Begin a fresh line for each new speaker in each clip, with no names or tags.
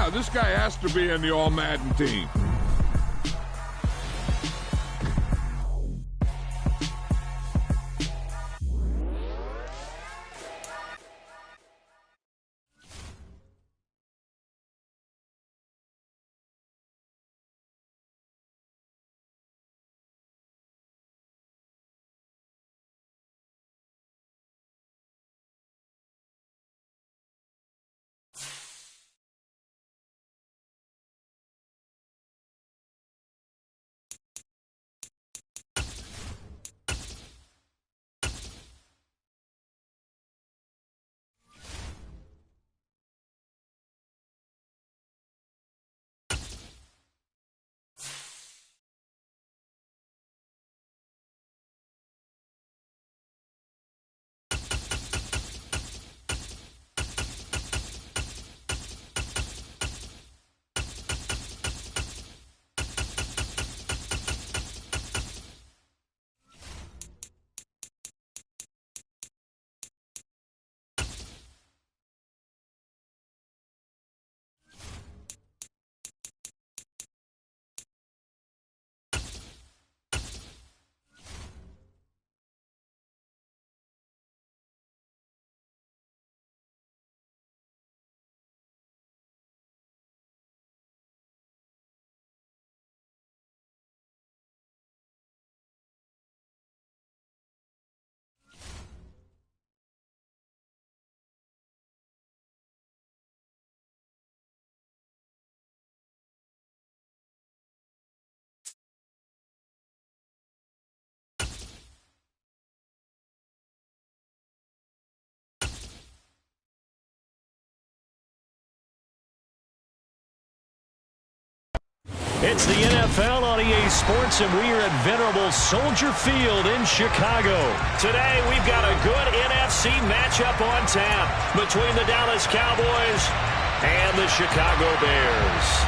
Yeah, this guy has to be in the All-Madden team.
It's the NFL on EA Sports, and we are at venerable Soldier Field in Chicago. Today, we've got a good NFC matchup on tap between the Dallas Cowboys and the Chicago Bears.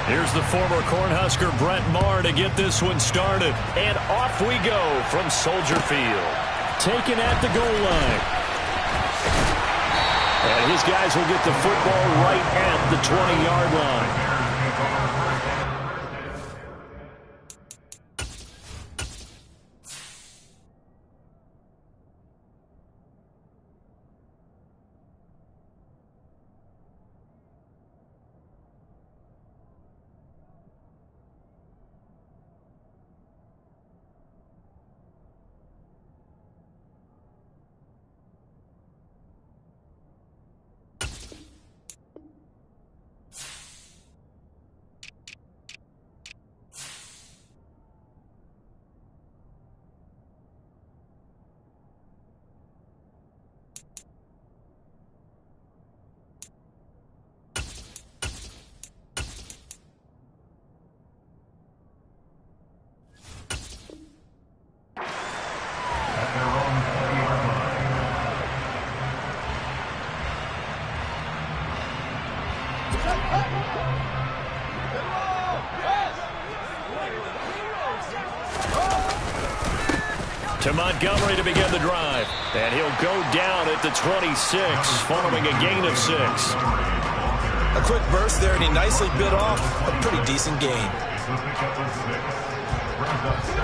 Here's the former Cornhusker Brett Maher to get this one started. And off we go from Soldier Field. Taken at the goal line. And his guys will get the football right at the 20-yard line. To Montgomery to begin the drive. And he'll go down at the 26 following a gain of 6.
A quick burst there, and he nicely bit off a pretty decent gain.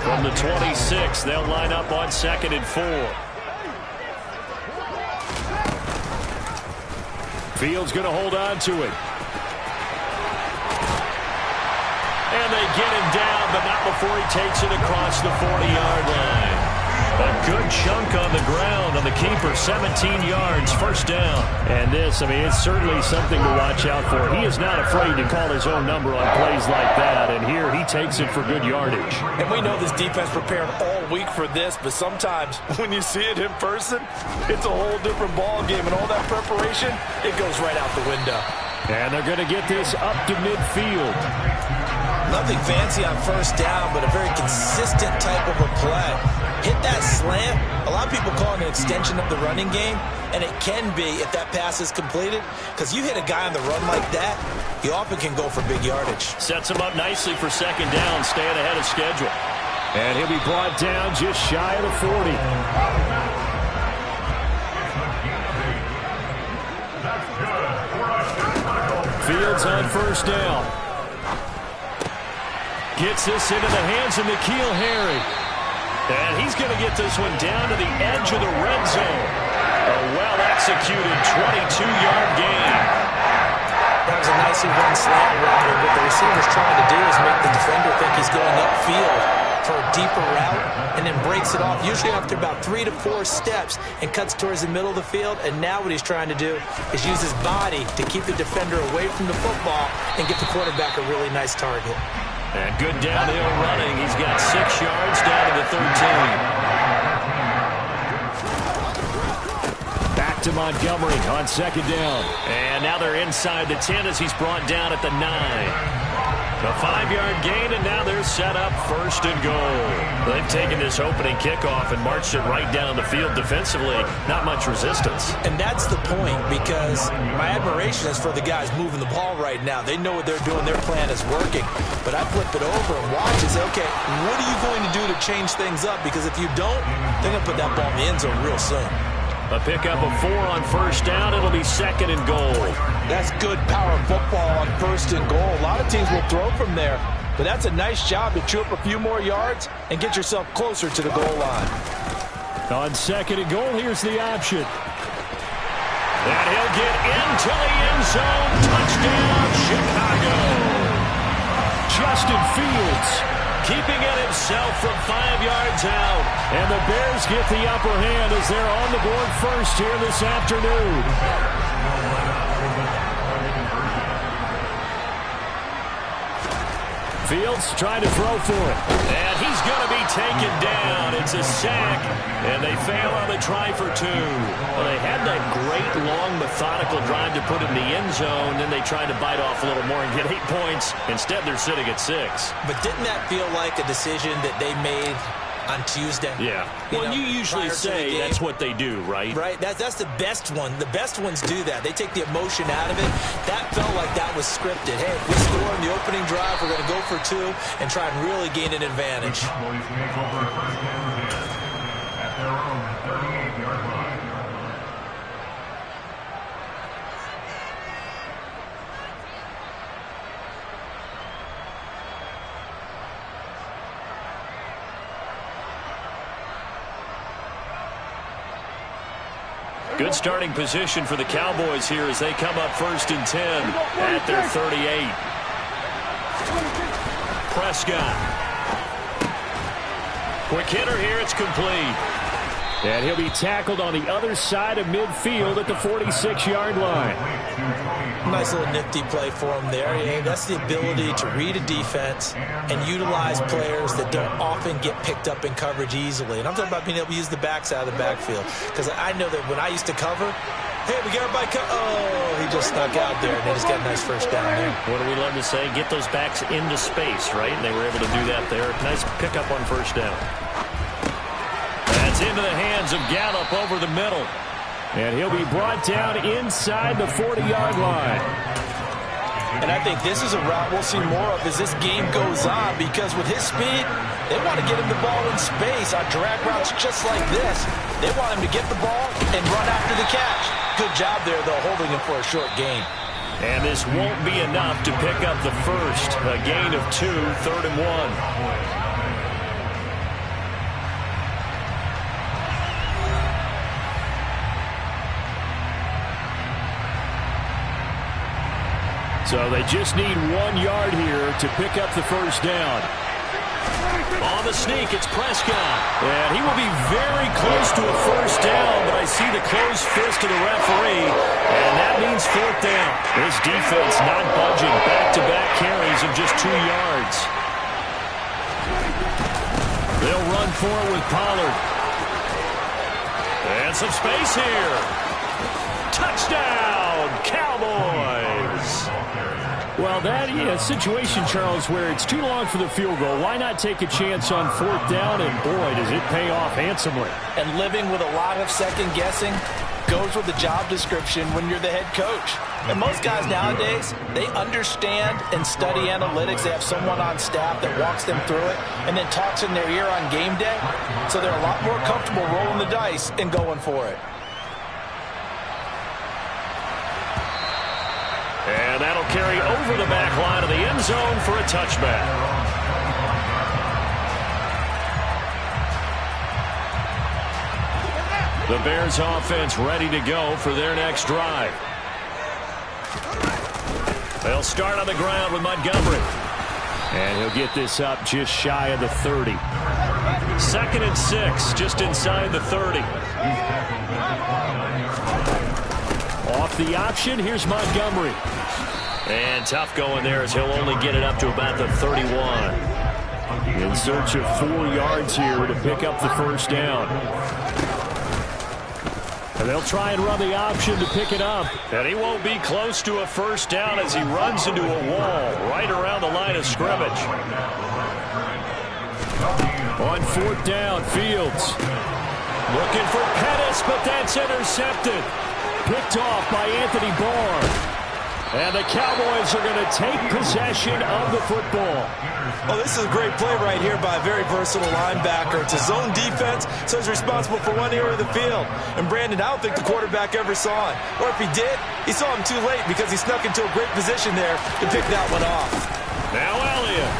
From the 26, they'll line up on 2nd and 4. Fields going to hold on to it. And they get him down, but not before he takes it across the 40-yard line. A good chunk on the ground on the keeper, 17 yards, first down. And this, I mean, it's certainly something to watch out for. He is not afraid to call his own number on plays like that, and here he takes it for good yardage.
And we know this defense prepared all week for this, but sometimes when you see it in person, it's a whole different ball game, and all that preparation, it goes right out the window.
And they're going to get this up to midfield.
Nothing fancy on first down, but a very consistent type of a play. hit that slant. A lot of people call it an extension of the running game, and it can be if that pass is completed, because you hit a guy on the run like that, he often can go for big yardage.
Sets him up nicely for second down, staying ahead of schedule. And he'll be brought down just shy of the 40. Fields on first down. Gets this into the hands of N'Keal Harry. And he's going to get this one down to the edge of the red zone. A well-executed 22-yard gain.
That was a nicely run slant route. What the receiver's trying to do is make the defender think he's going upfield for a deeper route and then breaks it off, usually after about 3 to 4 steps, and cuts towards the middle of the field. And now what he's trying to do is use his body to keep the defender away from the football and get the quarterback a really nice target.
And good downhill running. He's got 6 yards down to the 13. Back to Montgomery on second down. And now they're inside the 10 as he's brought down at the 9. A 5-yard gain, and now they're set up first and goal. They've taken this opening kickoff and marched it right down the field defensively. Not much resistance.
And that's the point, because my admiration is for the guys moving the ball right now. They know what they're doing. Their plan is working. But I flip it over and watch and say, okay, what are you going to do to change things up? Because if you don't, they're going to put that ball in the end zone real soon.
A pickup of 4 on first down. It'll be second and goal.
That's good power football on first and goal. A lot of teams will throw from there, but that's a nice job to chew up a few more yards and get yourself closer to the goal line.
On second and goal, here's the option. And he'll get into the end zone. Touchdown, Chicago. Justin Fields keeping it himself from 5 yards out. And the Bears get the upper hand as they're on the board first here this afternoon. Fields trying to throw for it. And he's going to be taken down. It's a sack. And they fail on the try for 2. Well, they had that great, long, methodical drive to put in the end zone. Then they tried to bite off a little more and get 8 points. Instead, they're sitting at 6.
But didn't that feel like a decision that they made on Tuesday?
Yeah. Well, you usually say that's what they do, right?
Right. That's the best one. The best ones do that. They take the emotion out of it. That felt like that was scripted. Hey, if we score in the opening drive, we're going to go for 2 and try and really gain an advantage.
Good starting position for the Cowboys here as they come up first and 10 at their 38. Prescott. Quick hitter here. It's complete. And he'll be tackled on the other side of midfield at the 46-yard line.
Nice little nifty play for him there. Yeah, that's the ability to read a defense and utilize players that don't often get picked up in coverage easily. And I'm talking about being able to use the backs out of the backfield. Because I know that when I used to cover, hey, we got everybody oh, he just snuck out there, and they just got a nice first down there.
What do we love to say? Get those backs into space, right? And they were able to do that there. Nice pickup on first down. That's into the hands of Gallup over the middle. And he'll be brought down inside the 40-yard line.
And I think this is a route we'll see more of as this game goes on, because with his speed, they want to get him the ball in space on drag routes just like this. They want him to get the ball and run after the catch. Good job there, though, holding him for a short gain.
And this won't be enough to pick up the first. A gain of 2, 3rd and 1. So they just need 1 yard here to pick up the first down. On the sneak, it's Prescott. And he will be very close to a first down, but I see the closed fist of the referee, and that means 4th down. This defense not budging. Back-to-back carries of just 2 yards. They'll run for it with Pollard. And some space here. Touchdown, Cowboys. Well, that situation, Charles, where it's too long for the field goal. Why not take a chance on 4th down? And, boy, does it pay off handsomely.
And living with a lot of second-guessing goes with the job description when you're the head coach. And most guys nowadays, they understand and study analytics. They have someone on staff that walks them through it and then talks in their ear on game day. So they're a lot more comfortable rolling the dice and going for it.
And that'll carry over the back line of the end zone for a touchback. The Bears offense ready to go for their next drive. They'll start on the ground with Montgomery. And he'll get this up just shy of the 30. 2nd and 6, just inside the 30. Off the option, here's Montgomery. And tough going there as he'll only get it up to about the 31. In search of 4 yards here to pick up the first down. And they'll try and run the option to pick it up. And he won't be close to a first down as he runs into a wall right around the line of scrimmage. On 4th down, Fields. Looking for Pettis, but that's intercepted. Picked off by Anthony Barr. And the Cowboys are going to take possession of the football.
Oh, this is a great play right here by a very versatile linebacker. It's a zone defense, so he's responsible for one area of the field. And Brandon, I don't think the quarterback ever saw it. Or if he did, he saw him too late because he snuck into a great position there to pick that one off.
Now Elliott.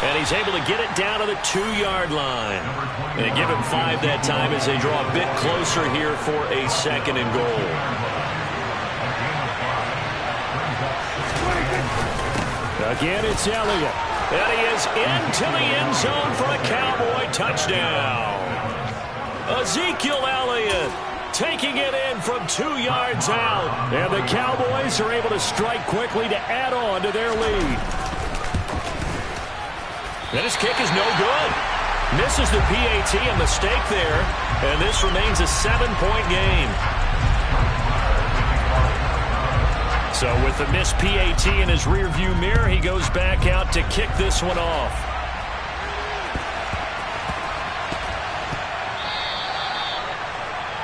And he's able to get it down to the 2-yard line. And give him 5 that time as they draw a bit closer here for a 2nd and goal. Again, it's Elliott. And he is into the end zone for a Cowboy touchdown. Ezekiel Elliott taking it in from 2 yards out. And the Cowboys are able to strike quickly to add on to their lead. And his kick is no good. Misses the PAT, a mistake there. And this remains a 7-point game. So with the missed PAT in his rearview mirror, he goes back out to kick this one off.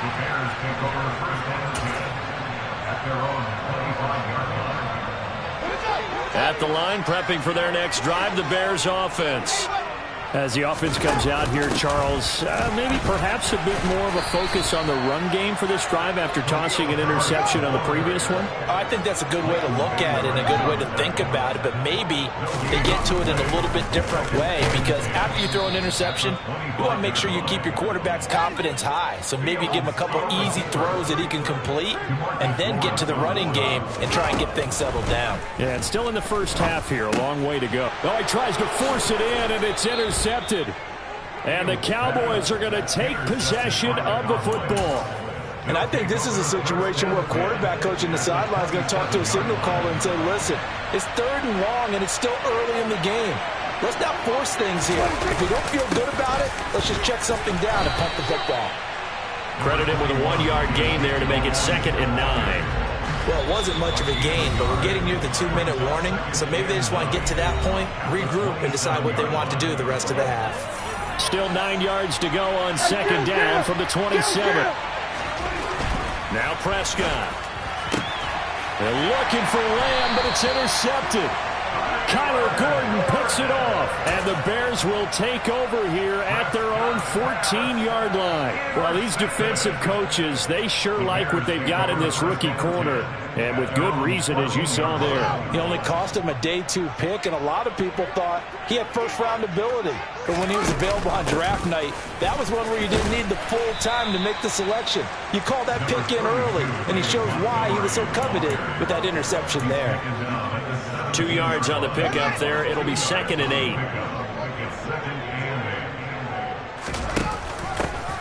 The Bears take over the first and 10 at their own 25-yard line.
At the line, prepping for their next drive, the Bears offense. As the offense comes out here, Charles, maybe perhaps a bit more of a focus on the run game for this drive after tossing an interception on the previous one?
I think that's a good way to look at it and a good way to think about it, but maybe they get to it in a little bit different way because after you throw an interception, you want to make sure you keep your quarterback's confidence high. So maybe give him a couple easy throws that he can complete and then get to the running game and try and get things settled down.
Yeah, and still in the first half here, a long way to go. Oh, he tries to force it in, and it's intercepted. And the Cowboys are going to take possession of the football.
And I think this is a situation where a quarterback coach in the sideline is going to talk to a signal caller and say, listen, it's 3rd and long, and it's still early in the game. Let's not force things here. If we don't feel good about it, let's just check something down and punt the football.
Credit him with a 1-yard gain there to make it 2nd and 9.
Well, it wasn't much of a gain, but we're getting near the 2-minute warning, so maybe they just want to get to that point, regroup, and decide what they want to do the rest of the half.
Still 9 yards to go on 2nd down from the 27. Now Prescott. They're looking for Lamb, but it's intercepted. Kyler Gordon picks it off, and the Bears will take over here at their own 14-yard line. Well, these defensive coaches, they sure like what they've got in this rookie corner, and with good reason, as you saw there.
He only cost him a day 2 pick, and a lot of people thought he had first-round ability. But when he was available on draft night, that was one where you didn't need the full time to make the selection. You call that pick in early, and he shows why he was so coveted with that interception there.
2 yards on the pickup there. It'll be 2nd and 8.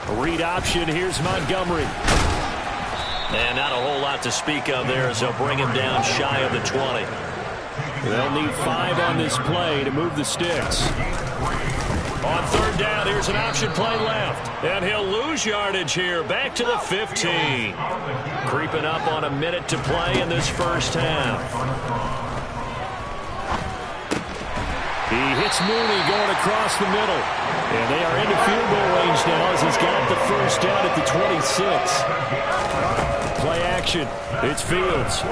A read option. Here's Montgomery. And not a whole lot to speak of there as they'll bring him down shy of the 20. They'll need 5 on this play to move the sticks. On 3rd third down. Here's an option play left. And he'll lose yardage here. Back to the 15. Creeping up on a minute to play in this first half. He hits Mooney going across the middle. And they are into field goal range now as he's got the first down at the 26. Play action. It's Fields.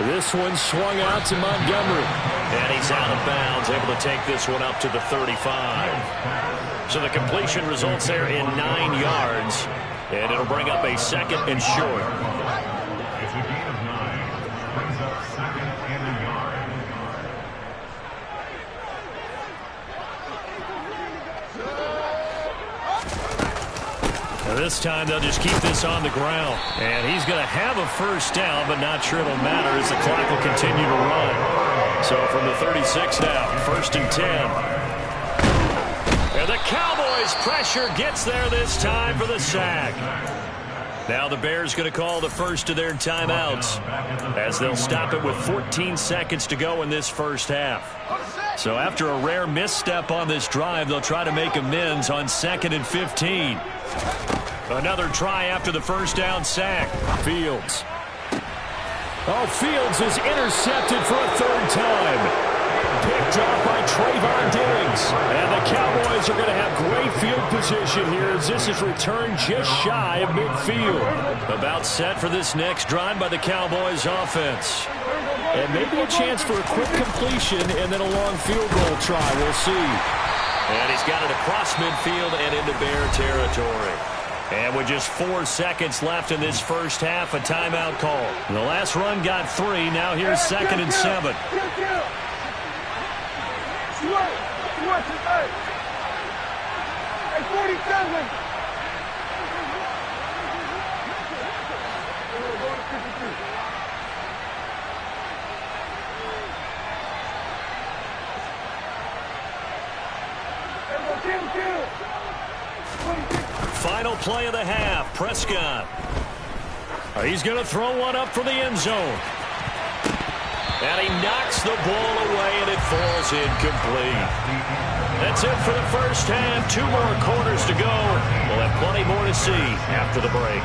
This one swung out to Montgomery. And he's out of bounds, able to take this one up to the 35. So the completion results there in 9 yards. And it'll bring up a second and short.
It's a gain of 9. Brings up second and a yard.
Now this time they'll just keep this on the ground. And he's going to have a first down, but not sure it'll matter as the clock will continue to run. So from the 36 now, first and 10. And the Cowboys' pressure gets there this time for the sack. Now the Bears going to call the first of their timeouts as they'll stop it with 14 seconds to go in this first half. So after a rare misstep on this drive, they'll try to make amends on 2nd and 15. Another try after the first down sack. Fields. Oh, Fields is intercepted for a third time. Picked up by Trayvon Diggs. And the Cowboys are going to have great field position here as this is returned just shy of midfield. About set for this next drive by the Cowboys offense. And maybe a chance for a quick completion and then a long field goal try. We'll see. And he's got it across midfield and into Bear territory. And with just 4 seconds left in this first half, a timeout call. The last run got 3. Now here's 2nd and 7. Final play of the half. Prescott. He's going to throw one up for the end zone. And he knocks the ball away, and it falls incomplete. That's it for the first half. 2 more quarters to go. We'll have plenty more to see after the break.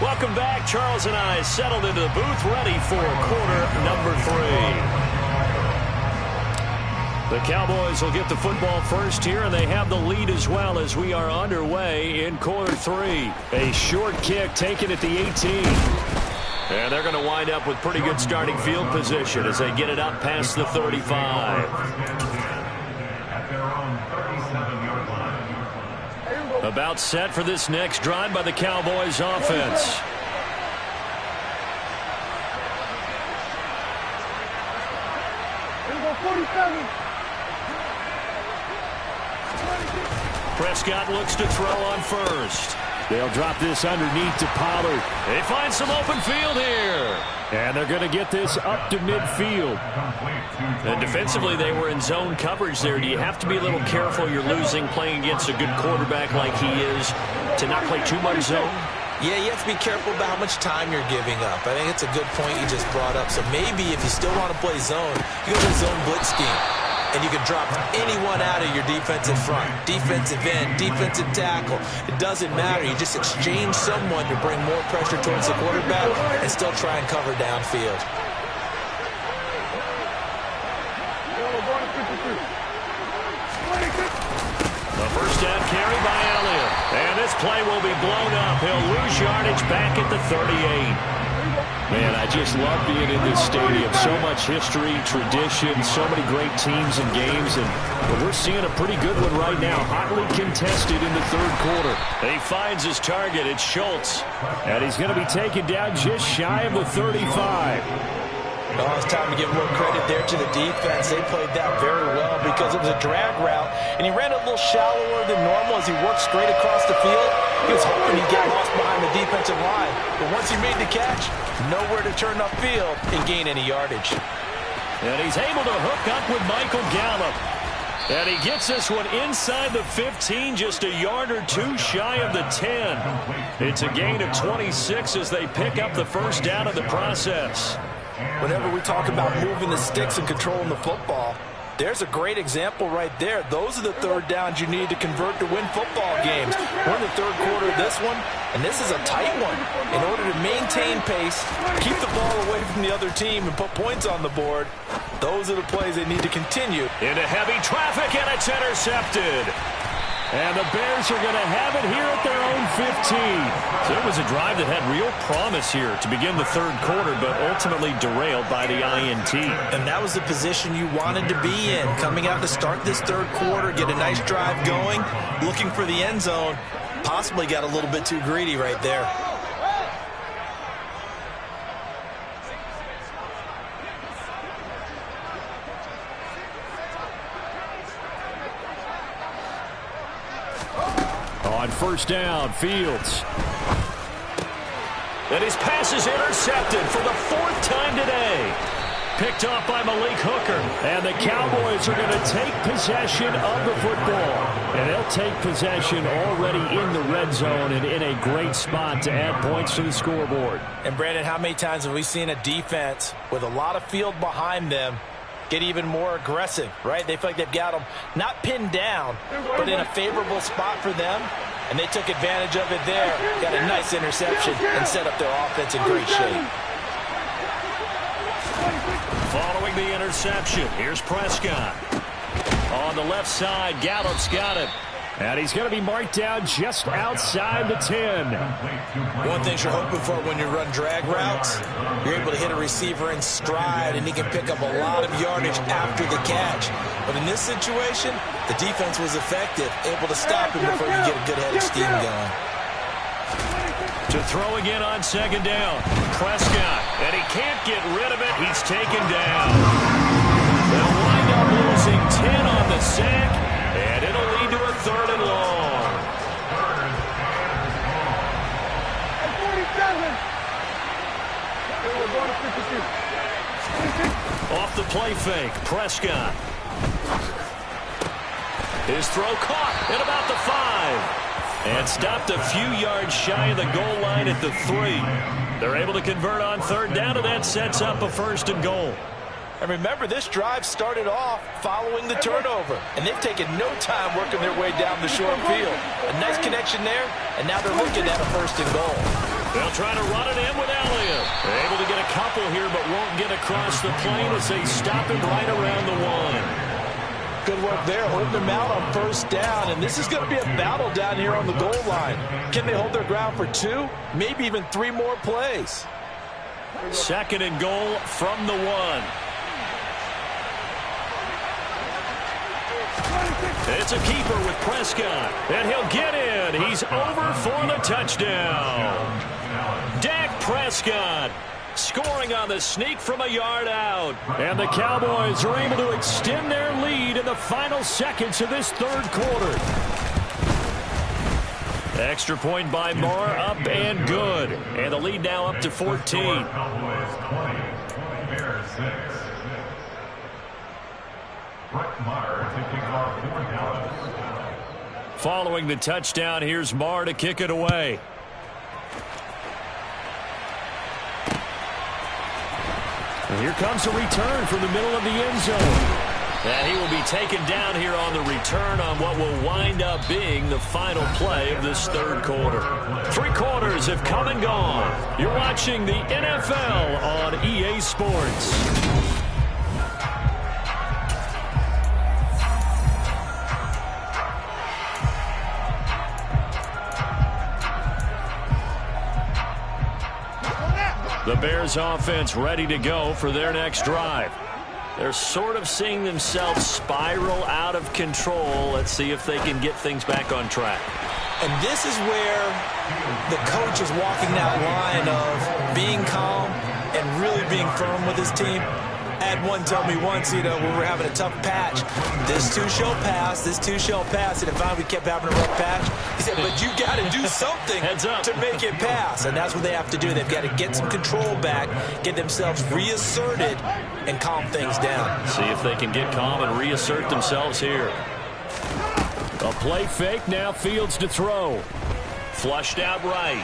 Welcome back. Charles and I settled into the booth, ready for quarter number 3. The Cowboys will get the football first here, and they have the lead as well as we are underway in quarter 3. A short kick taken at the 18. And they're going to wind up with pretty good starting field position as they get it up past the 35.
At their own 37-yard line.
About set for this next drive by the Cowboys offense. Prescott looks to throw on first. They'll drop this underneath to Pollard. They find some open field here. And they're going to get this up to midfield. And defensively, they were in zone coverage there. Do you have to be a little careful you're losing playing against a good quarterback like he is to not play too much zone?
Yeah, you have to be careful about how much time you're giving up. I think it's a good point you just brought up. So maybe if you still want to play zone, you go to zone blitz scheme. And you can drop anyone out of your defensive front, defensive end, defensive tackle. It doesn't matter. You just exchange someone to bring more pressure towards the quarterback and still try and cover downfield.
The first down carry by Elliott. And this play will be blown up. He'll lose yardage back at the 38. Man, I just love being in this stadium. So much history, tradition, so many great teams and games, and we're seeing a pretty good one right now. Hotly contested in the third quarter. He finds his target. It's Schultz. And he's going to be taken down just shy of the 35.
Oh, it's time to give a little credit there to the defense. They played that very well because it was a drag route, and he ran a little shallower than normal as he worked straight across the field. He was hoping he'd get lost behind the defensive line, but once he made the catch, nowhere to turn upfield and gain any yardage.
And he's able to hook up with Michael Gallup. And he gets this one inside the 15, just a yard or two shy of the 10. It's a gain of 26 as they pick up the first down in the process.
Whenever we talk about moving the sticks and controlling the football, there's a great example right there. Those are the third downs you need to convert to win football games. We're in the third quarter of this one, and this is a tight one. In order to maintain pace, keep the ball away from the other team, and put points on the board, those are the plays they need to continue.
Into heavy traffic, and it's intercepted. And the Bears are going to have it here at their own 15. So it was a drive that had real promise here to begin the third quarter, but ultimately derailed by the INT.
And that was the position you wanted to be in. Coming out to start this third quarter, get a nice drive going, looking for the end zone. Possibly got a little bit too greedy right there.
On first down, Fields. And his pass is intercepted for the fourth time today. Picked off by Malik Hooker. And the Cowboys are going to take possession of the football. And they'll take possession already in the red zone and in a great spot to add points to the scoreboard.
And, Brandon, how many times have we seen a defense with a lot of field behind them get even more aggressive, right? They feel like they've got them not pinned down, but in a favorable spot for them, and they took advantage of it there. Got a nice interception and set up their offense in great shape.
Following the interception, here's Prescott. On the left side, Gallup's got it. And he's going to be marked down just outside the 10.
One thing you're hoping for when you run drag routes, you're able to hit a receiver in stride, and he can pick up a lot of yardage after the catch. But in this situation, the defense was effective, able to stop him before you get a good head of steam going.
To throw again on second down, Prescott, and he can't get rid of it. He's taken down. They'll wind up losing 10 on the sack, and it'll lead to a third and long. Off the play fake, Prescott. His throw caught at about the 5. And stopped a few yards shy of the goal line at the 3. They're able to convert on third down, and that sets up a first and goal.
And remember, this drive started off following the turnover, and they've taken no time working their way down the short field. A nice connection there, and now they're looking at a first and goal.
They'll try to run it in with Elliott. They're able to get a couple here, but won't get across the plane as they stop him right around the 1.
Good work there, holding them out on first down, and this is going to be a battle down here on the goal line. Can they hold their ground for 2, maybe even 3 more plays?
Second and goal from the 1. It's a keeper with Prescott, and he'll get in. He's over for the touchdown. Dak Prescott scoring on the sneak from a yard out. And the Cowboys are able to extend their lead in the final seconds of this third quarter. Extra point by Marr, up and good. And the lead now up to 14. Following the touchdown, here's Marr to kick it away. And here comes a return from the middle of the end zone. And he will be taken down here on the return on what will wind up being the final play of this third quarter. 3 quarters have come and gone. You're watching the NFL on EA Sports. The Bears offense ready to go for their next drive. They're sort of seeing themselves spiral out of control. Let's see if they can get things back on track.
And this is where the coach is walking that line of being calm and really being firm with his team.
I had one tell me once, when we were having a tough patch, this too shall pass, this too shall pass. And if we kept having a rough patch, he said, but you got to do something to make it pass. And that's what they have to do. They've got to get some control back, get themselves reasserted, and calm things down.
See if they can get calm and reassert themselves here. A play fake, now Fields to throw. Flushed out right.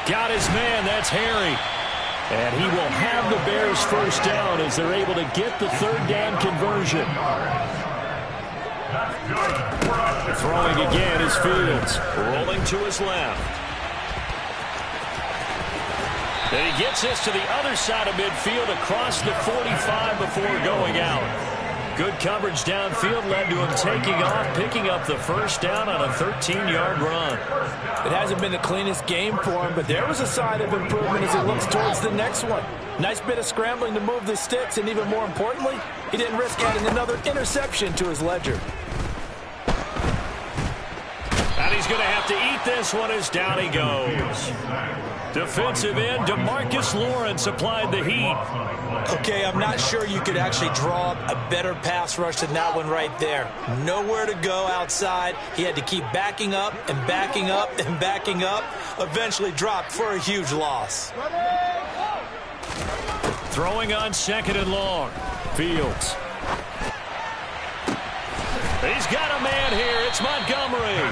Got his man, that's Harry. And he will have the Bears first down as they're able to get the third down conversion. Throwing again is Fields. Rolling to his left. And he gets this to the other side of midfield across the 45 before going out. Good coverage downfield led to him taking off, picking up the first down on a 13-yard run.
It hasn't been the cleanest game for him, but there was a sign of improvement as he looks towards the next one. Nice bit of scrambling to move the sticks, and even more importantly, he didn't risk adding another interception to his ledger.
And he's going to have to eat this one as down he goes. Defensive end, DeMarcus Lawrence applied the heat.
Okay, I'm not sure you could actually draw up a better pass rush than that one right there. Nowhere to go outside. He had to keep backing up and backing up and backing up. Eventually dropped for a huge loss.
Throwing on second and long. Fields. He's got a man here. It's Montgomery.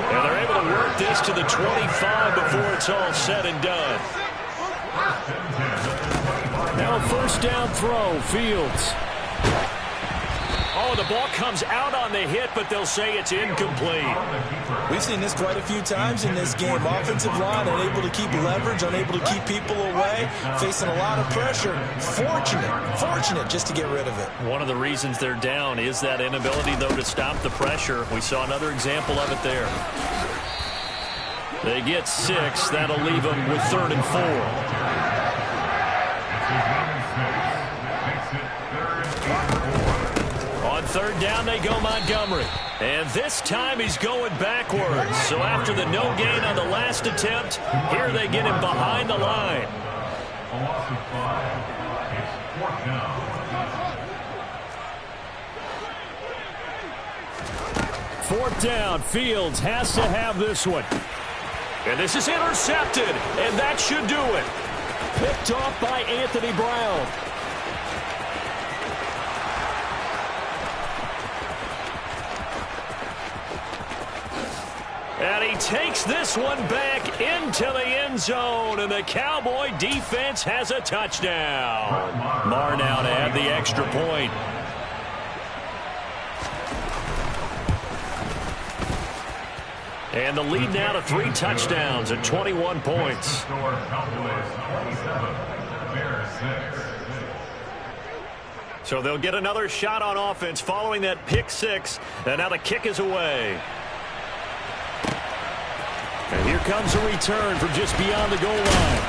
And they're able to work this to the 25 before it's all said and done. Now first down throw, Fields. Oh, the ball comes out on the hit, but they'll say it's incomplete.
We've seen this quite a few times in this game. Offensive line unable to keep leverage, unable to keep people away, facing a lot of pressure. Fortunate just to get rid of it.
One of the reasons they're down is that inability, though, to stop the pressure. We saw another example of it there. They get 6. That'll leave them with 3rd and 4. On third down, they go Montgomery. And this time he's going backwards. So after the no gain on the last attempt, here they get him behind the line.
A loss of 5. It's 4th down.
4th down. Fields has to have this one. And this is intercepted. And that should do it. Picked off by Anthony Brown. And he takes this one back into the end zone, and the Cowboy defense has a touchdown. Marr now to add the extra point. And the lead now to 3 touchdowns at 21 points. So they'll get another shot on offense following that pick 6, and now the kick is away. And here comes a return from just beyond the goal line.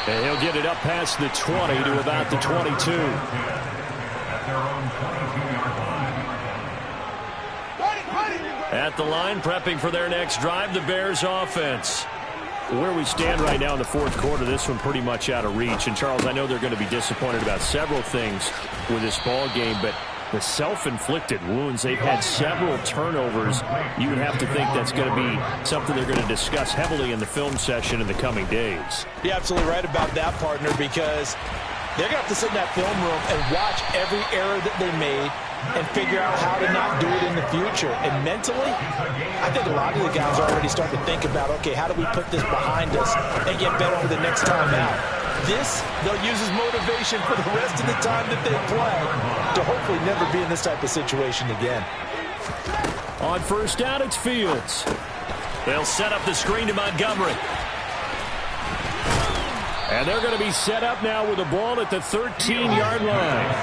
And he'll get it up past the 20 to about the 22. At the line, prepping for their next drive, the Bears offense. Where we stand right now in the 4th quarter, this one pretty much out of reach. And, Charles, I know they're going to be disappointed about several things with this ball game, but the self-inflicted wounds, they've had several turnovers. You would have to think that's going to be something they're going to discuss heavily in the film session in the coming days.
You're absolutely right about that, partner, because they're going to have to sit in that film room and watch every error that they made and figure out how to not do it in the future. And mentally, I think a lot of the guys are already starting to think about, okay, how do we put this behind us and get better for the next time out? This, they'll use as motivation for the rest of the time that they play to hopefully never be in this type of situation again.
On first down, it's Fields. They'll set up the screen to Montgomery. And they're going to be set up now with the ball at the 13-yard line.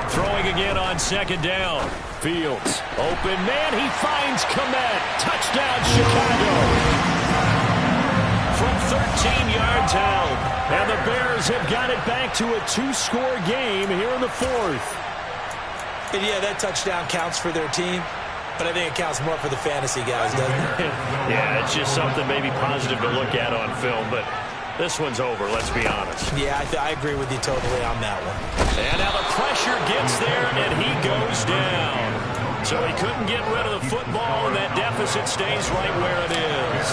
Throwing again on second down. Fields, open man, he finds Kmet. Touchdown, Chicago. From 13 yards out. And the Bears have got it back to a 2-score game here in the 4th.
And yeah, that touchdown counts for their team. but I think it counts more for the fantasy guys, doesn't it?
Yeah, it's just something maybe positive to look at on film, but this one's over, let's be honest.
Yeah, I agree with you totally on that one.
And now the pressure gets there, and he goes down. So he couldn't get rid of the football, and that deficit stays right where it is.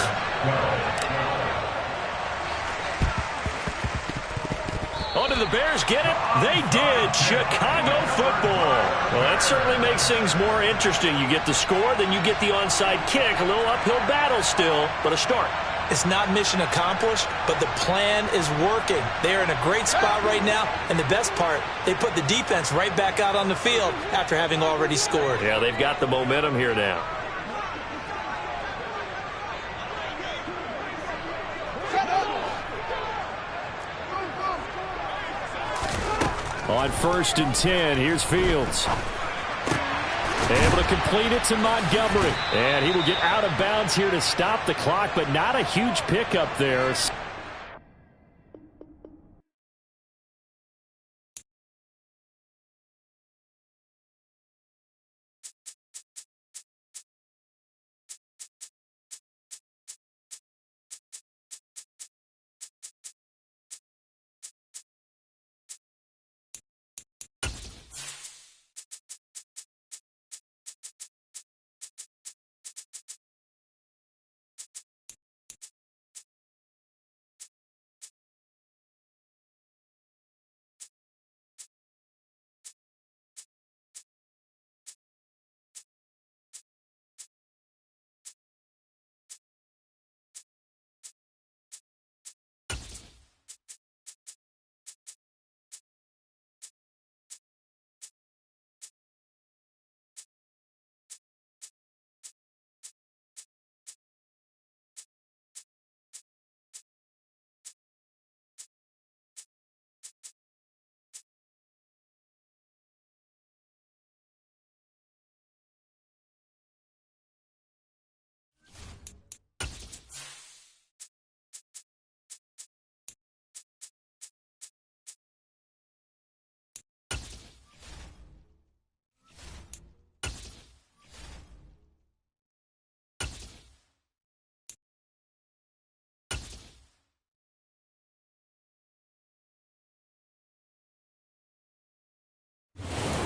Oh, did the Bears get it? They did. Chicago football. Well, that certainly makes things more interesting. You get the score, then you get the onside kick. A little uphill battle still, but a start.
It's not mission accomplished, but the plan is working. They are in a great spot right now, and the best part, they put the defense right back out on the field after having already scored.
Yeah, they've got the momentum here now. On 1st and 10, here's Fields. Able to complete it to Montgomery. And he will get out of bounds here to stop the clock, but not a huge pickup there.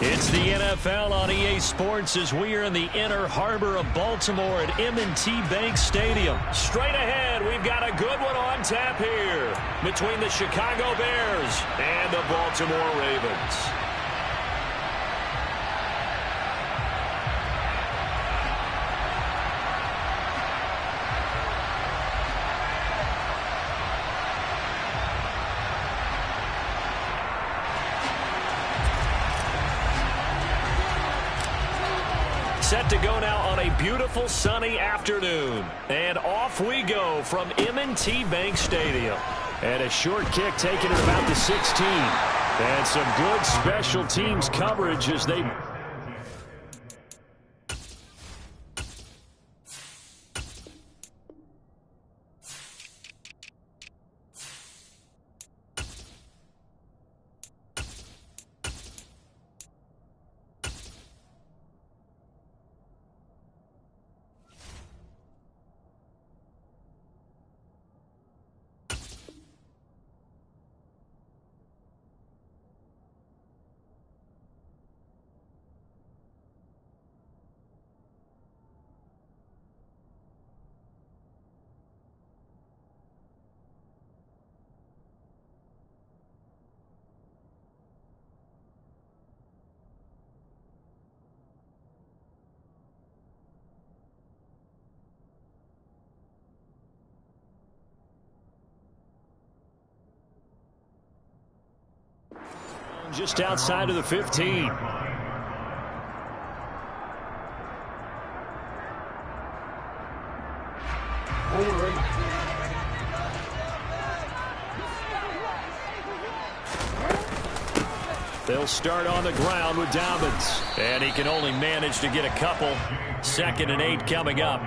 It's the NFL on EA Sports as we are in the inner harbor of Baltimore at M&T Bank Stadium. Straight ahead, we've got a good one on tap here between the Chicago Bears and the Baltimore Ravens. Set to go now on a beautiful sunny afternoon. And off we go from M&T Bank Stadium. And a short kick taken at about the 16. And some good special teams coverage as they... Just outside of the 15. They'll start on the ground with Dobbins. And he can only manage to get a couple. 2nd and 8 coming up.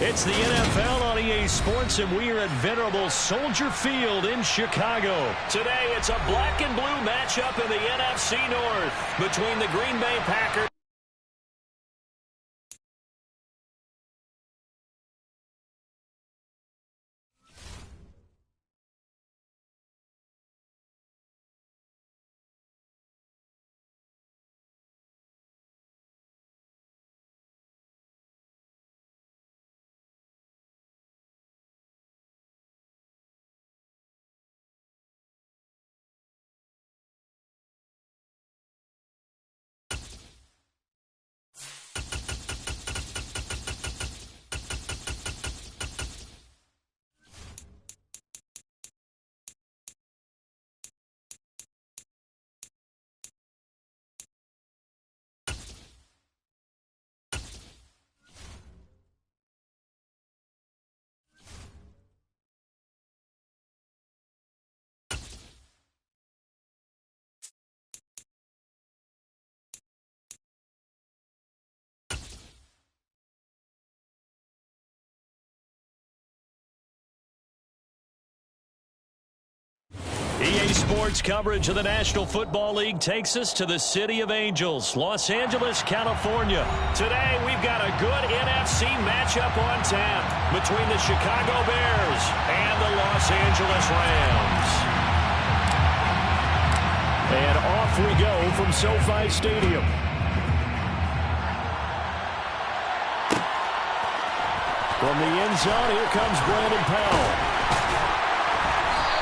It's the NFL on EA Sports, and we are at venerable Soldier Field in Chicago. Today, it's a black and blue matchup in the NFC North between the Green Bay Packers. EA Sports coverage of the National Football League takes us to the City of Angels, Los Angeles, California. Today, we've got a good NFC matchup on tap between the Chicago Bears and the Los Angeles Rams. And off we go from SoFi Stadium. From the end zone, here comes Brandon Powell.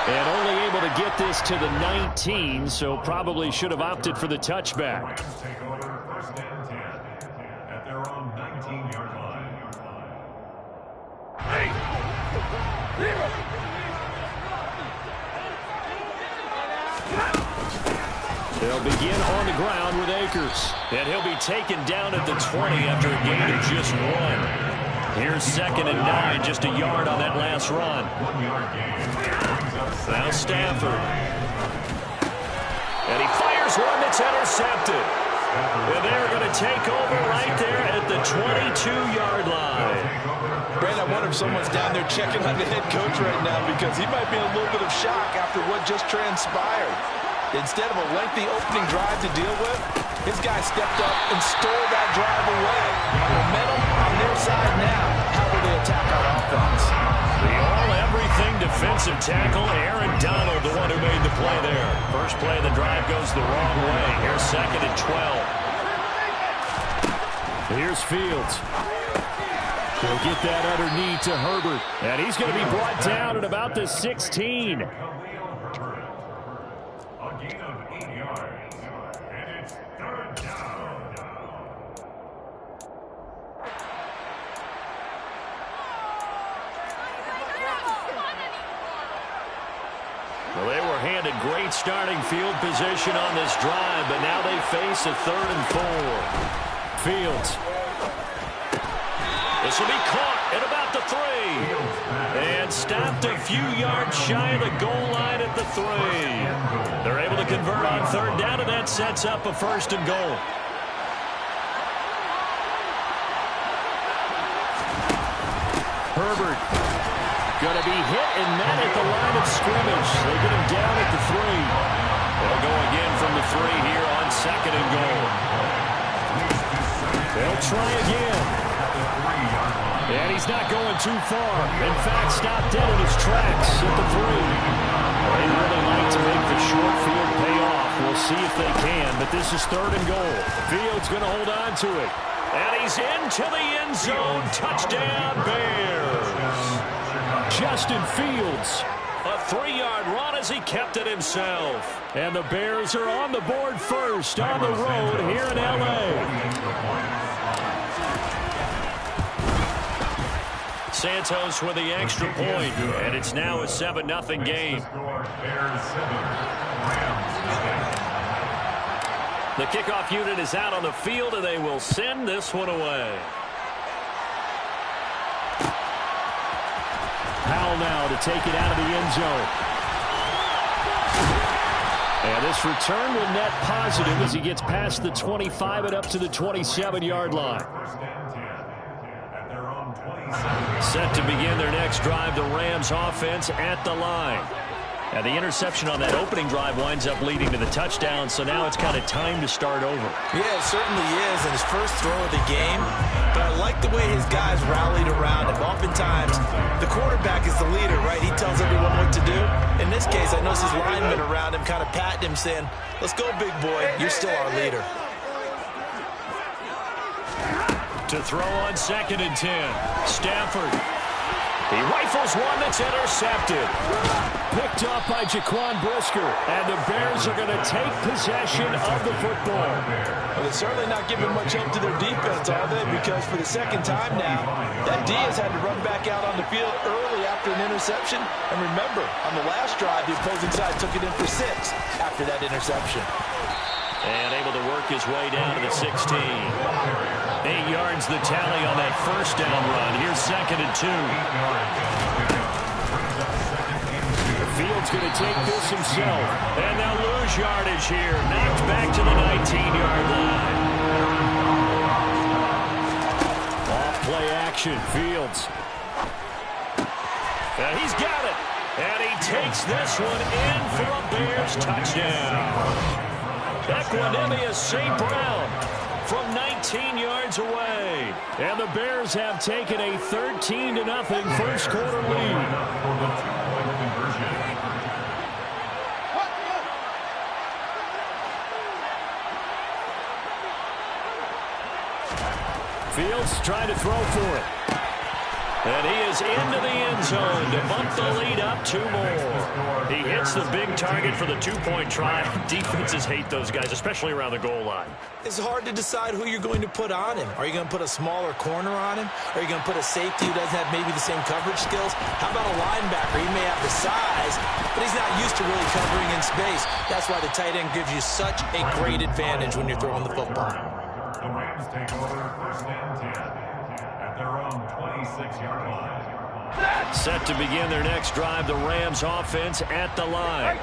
And only able to get this to the 19, so probably should have opted for the touchback.
Take over first and 10 at their own 19-yard line.
They'll begin on the ground with Akers. And he'll be taken down at the 20 after a gain of just 1. Here's 2nd and 9, just a yard on that last run.
1 yard gain.
Now Stafford. And he fires one that's intercepted. And they're going to take over right there at the 22-yard line.
Brad, I wonder if someone's down there checking on the head coach right now because he might be in a little bit of shock after what just transpired. Instead of a lengthy opening drive to deal with, his guy stepped up and stole that drive away. Momentum on their side now. How will they attack our offense?
The all-everything defensive tackle, Aaron Donald, the one who made the play there. First play of the drive goes the wrong way. Here's 2nd and 12. Here's Fields. He'll get that underneath to Herbert. And he's going to be brought down at about the 16. Well, they were handed great starting field position on this drive, but now they face a 3rd and 4. Fields. This will be caught at about the 3. And stopped a few yards shy of the goal line at the 3. They're able to convert on 3rd down, and that sets up a 1st and goal. Herbert. Going to be hit and met at the line of scrimmage. They get him down at the 3. They'll go again from the 3 here on 2nd and goal. They'll try again. And he's not going too far. In fact, stopped dead in his tracks at the 3. They'd really like to make the short field pay off. We'll see if they can, but this is 3rd and goal. Fields going to hold on to it. And he's into the end zone. Touchdown, Bears. Justin Fields, a 3-yard run as he kept it himself. And the Bears are on the board first on the road here in L.A. Santos with the extra point, and it's now a 7-0 game. The kickoff unit is out on the field, and they will send this one away. Powell now to take it out of the end zone. And this return will net positive as he gets past the 25 and up to the 27-yard line.
their own 27.
Set to begin their next drive, the Rams offense at the line. Now, the interception on that opening drive winds up leading to the touchdown, so now it's kind of time to start over.
Yeah, it certainly is, and his first throw of the game. But I like the way his guys rallied around him. Oftentimes, the quarterback is the leader, right? He tells everyone what to do. In this case, I notice his linemen around him kind of patting him, saying, let's go, big boy. You're still our leader.
To throw on 2nd and 10. Stafford. He rifles one that's intercepted. Picked up by Jaquan Brisker. And the Bears are going to take possession of the football.
Well, they're certainly not giving much help to their defense, are they? Because for the second time now, that Diaz had to run back out on the field early after an interception. And remember, on the last drive, the opposing side took it in for 6 after that interception.
And able to work his way down to the 16. 8 yards the tally on that first down run. Here's 2nd and 2. Fields going to take this himself. And they'll lose yardage here. Knocked back to the 19-yard line. Off play action. Fields. And he's got it. And he takes this one in for a Bears touchdown. Equanimeous St. Brown from 19 yards away. And the Bears have taken a 13-0 first quarter lead. Fields trying to throw for it. And he is into the end zone to bump the lead up 2 more. He hits the big target for the 2-point try. Defenses hate those guys, especially around the goal line.
It's hard to decide who you're going to put on him. Are you going to put a smaller corner on him? Are you going to put a safety who doesn't have maybe the same coverage skills? How about a linebacker? He may have the size, but he's not used to really covering in space. That's why the tight end gives you such a great advantage when you're throwing the football.
The Rams take over 1st and 10 at their own 26-yard line.
Set to begin their next drive, the Rams offense at the line.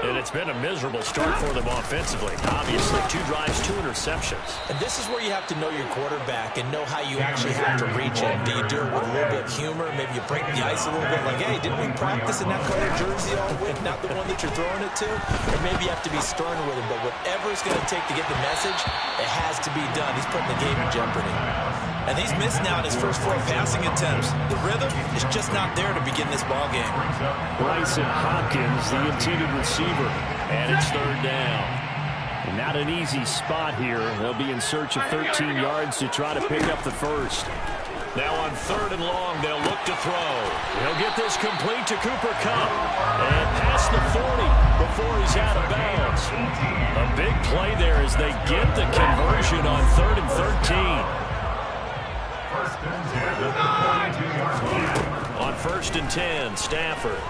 And it's been a miserable start for them offensively. Obviously, 2 drives, 2 interceptions.
And this is where you have to know your quarterback and know how you actually have to reach him. Do you do it with a little bit of humor? Maybe you break the ice a little bit. Like, hey, didn't we practice in that color jersey all week? Not the one that you're throwing it to? Or maybe you have to be stern with him. But whatever it's going to take to get the message, it has to be done. He's putting the game in jeopardy. And he's missed now in his first 4 passing attempts. The rhythm is just not there to begin this ball game.
Bryson Hopkins, the intended receiver, and it's 3rd down. And not an easy spot here. They'll be in search of 13 yards to try to pick up the first. Now on 3rd and long, they'll look to throw. He'll get this complete to Cooper Kupp. And past the 40 before he's out of bounds. A big play there as they get the conversion on 3rd and 13. On 1st and 10, Stafford.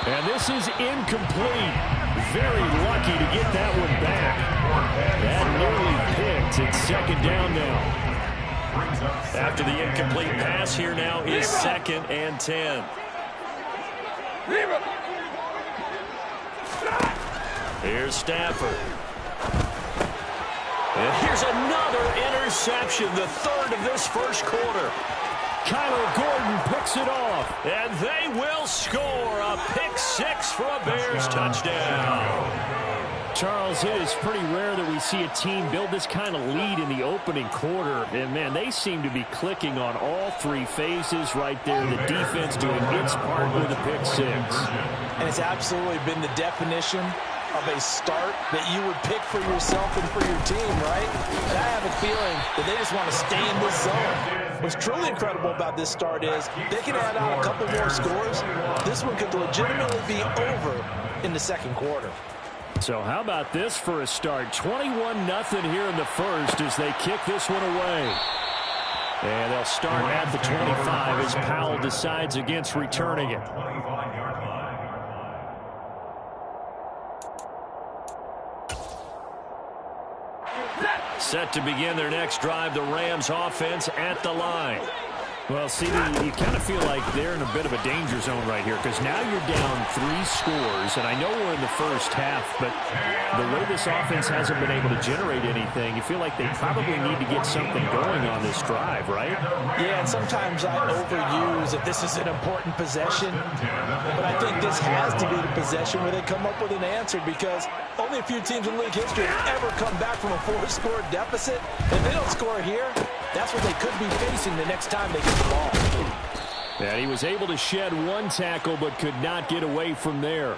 And this is incomplete. Very lucky to get that one back. That nearly picked. It's 2nd down now. After the incomplete pass, here now is 2nd and 10. Here's Stafford. And here's another interception, the 3rd of this first quarter. Kyler Gordon picks it off, and they will score a pick 6 for a Bears touchdown. Charles, it is pretty rare that we see a team build this kind of lead in the opening quarter. And, man, they seem to be clicking on all 3 phases right there. The defense doing its part with a pick 6.
And it's absolutely been the definition of a start that you would pick for yourself and for your team, right? And I have a feeling that they just want to stay in this zone. What's truly incredible about this start is they can add on a couple more scores. This one could legitimately be over in the 2nd quarter.
So how about this for a start? 21-0 here in the first as they kick this one away. And they'll start at the 25 as Powell decides against returning it. Set to begin their next drive, the Rams offense at the line. Well, see, you kind of feel like they're in a bit of a danger zone right here because now you're down 3 scores, and I know we're in the first half, but the way this offense hasn't been able to generate anything, you feel like they probably need to get something going on this drive, right?
Yeah, and sometimes I overuse if this is an important possession, but I think this has to be the possession where they come up with an answer because only a few teams in league history have ever come back from a 4-score deficit. If they don't score here, that's what they could be facing the next time they get the ball.
And he was able to shed 1 tackle but could not get away from there.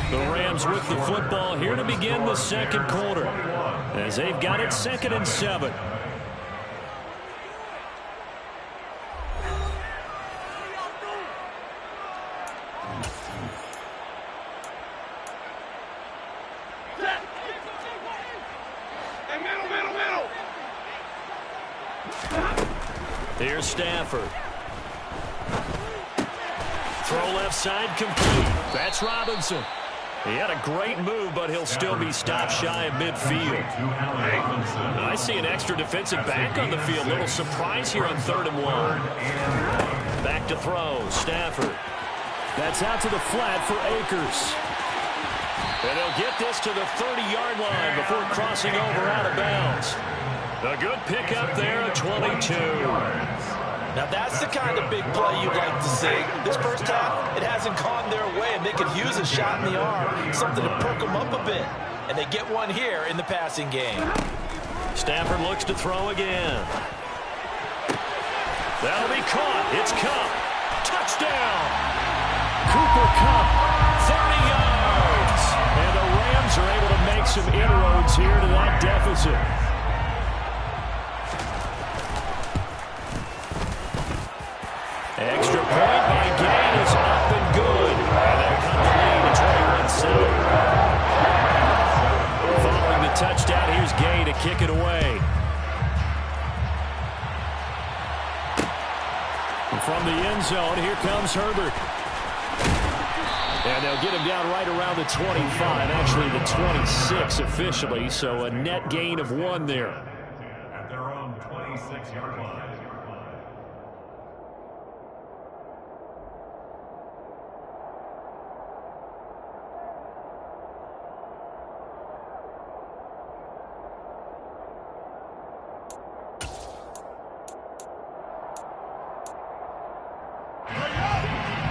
The Rams with the football here to begin the second quarter as they've got it 2nd and 7. Here's Stafford. Throw left side complete. That's Robinson. He had a great move, but he'll still be stopped shy of midfield. I see an extra defensive back on the field. Little surprise here on 3rd and 1. Back to throw. Stafford. That's out to the flat for Akers. And he'll get this to the 30-yard line before crossing over out of bounds. A good pickup there at 22.
Now that's the kind of big play you'd like to see. This first half, it hasn't gone their way, and they could use a shot in the arm, something to perk them up a bit. And they get one here in the passing game.
Stafford looks to throw again. That'll be caught. It's Kupp. Touchdown. Cooper Kupp, 30 yards. And the Rams are able to make some inroads here to that deficit. Extra point by Gay is up and good. And they're complete at 21-7. Following the touchdown, here's Gay to kick it away. And from the end zone, here comes Herbert. And they'll get him down right around the 25, actually the 26 officially, so a net gain of 1 there.
At their own 26-yard line.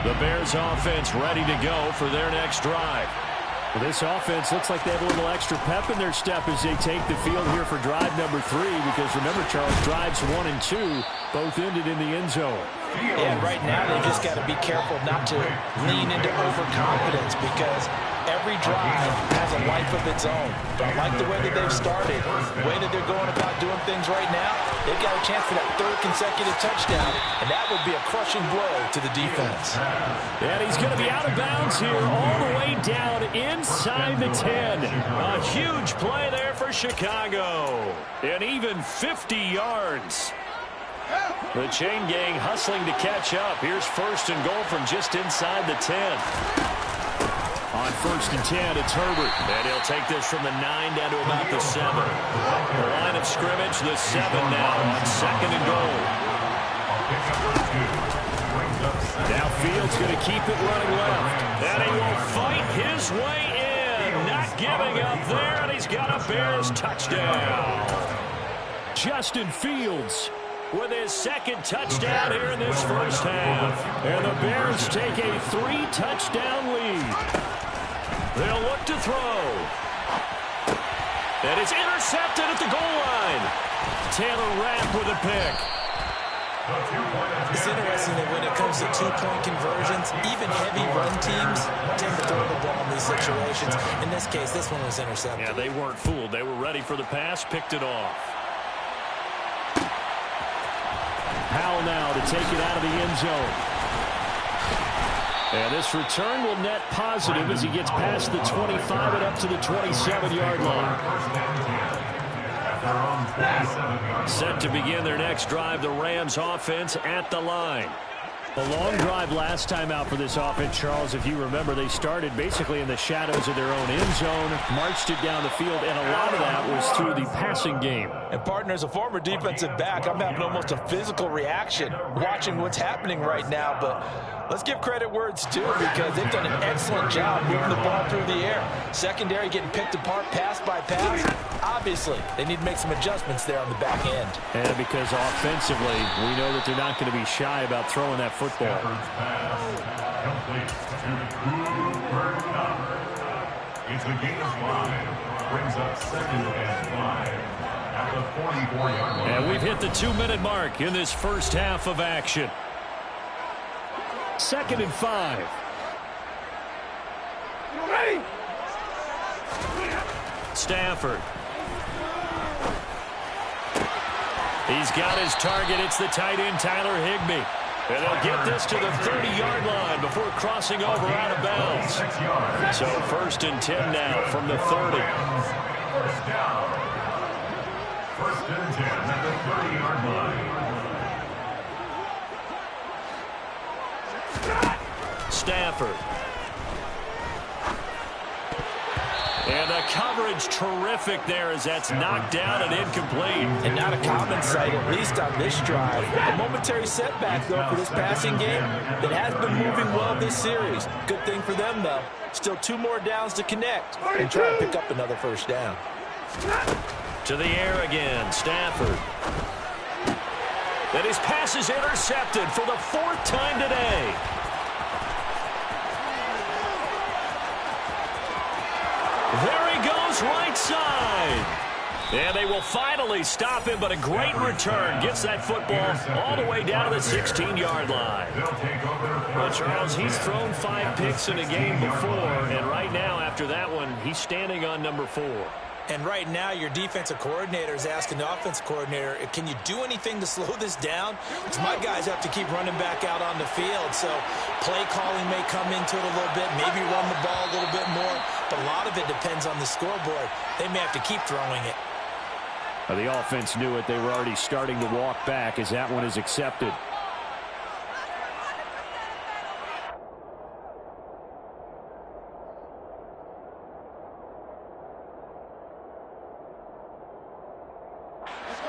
The Bears offense ready to go for their next drive. Well, this offense looks like they have a little extra pep in their step as they take the field here for drive number 3 because remember, Charles, drives 1 and 2 both ended in the end zone.
Yeah, right now they just got to be careful not to lean into overconfidence because every drive has a life of its own. But I like the way that they've started, the way that they're going about doing things right now. They've got a chance for that 3rd consecutive touchdown, and that would be a crushing blow to the defense.
And he's going to be out of bounds here all the way down inside the 10. A huge play there for Chicago. And even 50 yards. The chain gang hustling to catch up. Here's 1st and goal from just inside the 10. On 1st and 10, it's Herbert. And he'll take this from the 9 down to about the 7. The line of scrimmage, the 7 now on 2nd and goal. Now Fields going to keep it running left. And he will fight his way in. Not giving up there, and he's got a Bears touchdown. Justin Fields with his 2nd touchdown here in this first half. And the Bears take a 3-touchdown lead. They'll look to throw. And it's intercepted at the goal line. Taylor Rapp with a pick.
It's interesting that when it comes to 2-point conversions, even heavy run teams tend to throw the ball in these situations. In this case, this one was intercepted.
Yeah, they weren't fooled. They were ready for the pass, picked it off. Powell now to take it out of the end zone. And this return will net positive as he gets past the 25 and up to the 27-yard line. Set to begin their next drive, the Rams offense at the line. A long drive last time out for this offense, Charles. If you remember, they started basically in the shadows of their own end zone, marched it down the field, and a lot of that was through the passing game.
And, partner, as a former defensive back, I'm having almost a physical reaction watching what's happening right now. But let's give credit where it's due, because they've done an excellent job moving the ball through the air. Secondary getting picked apart pass by pass. Obviously, they need to make some adjustments there on the back end.
And because offensively, we know that they're not going to be shy about throwing that football.
It's a gain of 5. Brings up 2nd and 5 at the 44-yard line.
And we've hit the 2-minute mark in this first half of action. 2nd and 5. Stafford. He's got his target. It's the tight end, Tyler Higbee. And they'll get this to the 30-yard line before crossing over out of bounds. So 1st and 10 now from the 30.
First down. 1st and 10 at the 30-yard line.
Stafford. And the coverage terrific there as that's knocked down and incomplete.
And not a common sight, at least on this drive. A momentary setback, though, for this passing game that has been moving well this series. Good thing for them, though. Still 2 more downs to connect and try and pick up another first down.
To the air again, Stafford. And his pass is intercepted for the 4th time today. There he goes, right side. And they will finally stop him, but a great return. Gets that football all the way down to the 16-yard line. Well, Charles, he's thrown 5 picks in a game before, and right now, after that one, he's standing on number 4.
And right now, your defensive coordinator is asking the offensive coordinator, can you do anything to slow this down? Because my guys have to keep running back out on the field. So play calling may come into it a little bit, maybe run the ball a little bit more. But a lot of it depends on the scoreboard. They may have to keep throwing it.
The offense knew it. They were already starting to walk back as that one is accepted.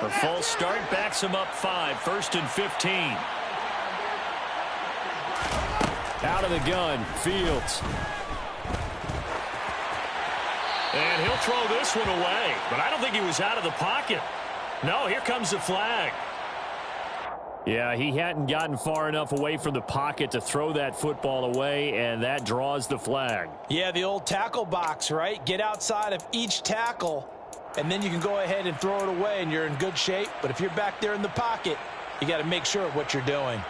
The false start backs him up 5. 1st and 15. Out of the gun, Fields. And he'll throw this one away. But I don't think he was out of the pocket. No, here comes the flag. Yeah, he hadn't gotten far enough away from the pocket to throw that football away, and that draws the flag.
Yeah, the old tackle box, right? Get outside of each tackle, and then you can go ahead and throw it away, and you're in good shape. But if you're back there in the pocket, you got to make sure of what you're doing.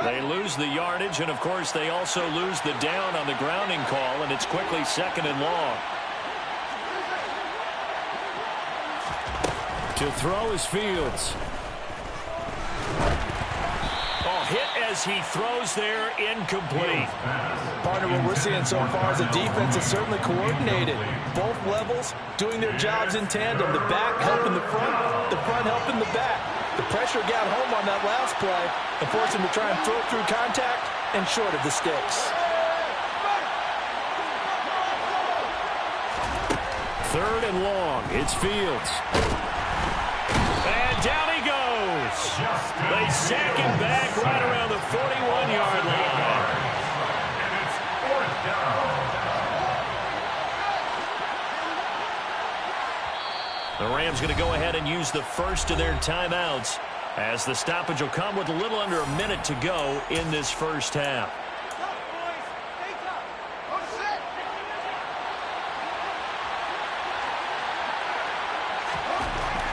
They lose the yardage, and, of course, they also lose the down on the grounding call, and it's quickly 2nd and long. To throw is Fields. Oh, hit as he throws there, incomplete.
Partner, what we're seeing so far is the defense is certainly coordinated. Both levels doing their jobs in tandem. The back helping the front helping the back. The pressure got home on that last play and forced him to try and throw through contact and short of the sticks.
3rd and long. It's Fields. And down he goes. They sack him back right around the 41-yard line.
And it's 4th down.
The Rams going to go ahead and use the first of their timeouts as the stoppage will come with a little under a minute to go in this first half.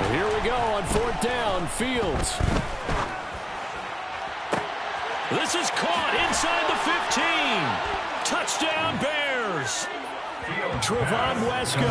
Well, here we go on 4th down. Fields. This is caught inside the 15. Touchdown Bears. Trevon Wesco.